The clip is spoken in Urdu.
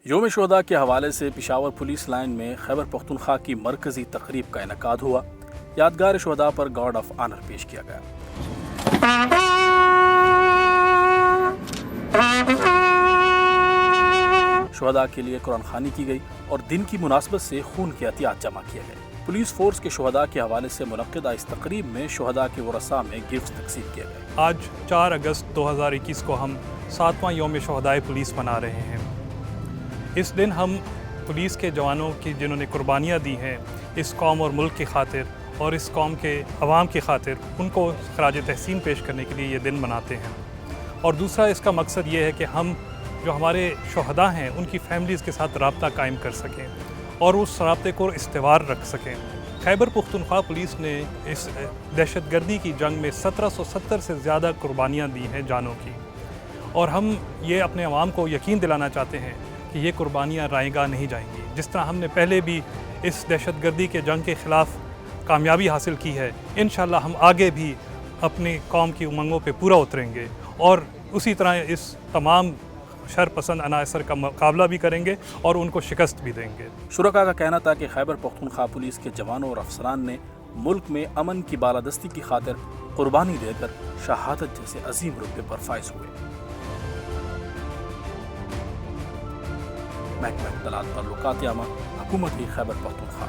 یوم شہداء کے حوالے سے پشاور پولیس لائن میں خیبر پختونخوا کی مرکزی تقریب کا انعقاد ہوا۔ یادگار شہداء پر گارڈ آف آنر پیش کیا گیا۔ شہداء کے لیے قرآن خوانی کی گئی اور دن کی مناسبت سے خون کے عطیات جمع کیے گئے۔ پولیس فورس کے شہداء کے حوالے سے منعقدہ اس تقریب میں شہداء کے ورثاء میں گفٹس تقسیم کیے گئے۔ آج 4 اگست 2021 کو ہم 7واں یوم شہداء پولیس منا رہے ہیں۔ اس دن ہم پولیس کے جوانوں کی جنہوں نے قربانیاں دی ہیں اس قوم اور ملک کی خاطر اور اس قوم کے عوام کی خاطر، ان کو خراج تحسین پیش کرنے کے لیے یہ دن مناتے ہیں۔ اور دوسرا اس کا مقصد یہ ہے کہ ہم جو ہمارے شہداء ہیں ان کی فیملیز کے ساتھ رابطہ قائم کر سکیں اور اس رابطے کو استوار رکھ سکیں۔ خیبر پختونخوا پولیس نے اس دہشت گردی کی جنگ میں 1770 سے زیادہ قربانیاں دی ہیں جانوں کی، اور ہم یہ اپنے عوام کو یقین دلانا چاہتے ہیں کہ یہ قربانیاں رائے گاہ نہیں جائیں گی۔ جس طرح ہم نے پہلے بھی اس دہشت گردی کے جنگ کے خلاف کامیابی حاصل کی ہے، انشاءاللہ ہم آگے بھی اپنی قوم کی امنگوں پہ پورا اتریں گے اور اسی طرح اس تمام شر پسند عناصر کا مقابلہ بھی کریں گے اور ان کو شکست بھی دیں گے۔ شرکاء کا کہنا تھا کہ خیبر پختونخوا پولیس کے جوانوں اور افسران نے ملک میں امن کی بالادستی کی خاطر قربانی دے کر شہادت جیسے عظیم رتبے پر فائز ہوئے۔ محکمہ اطلاعات تعلقات عامہ، حکومت خیبر پختونخوا۔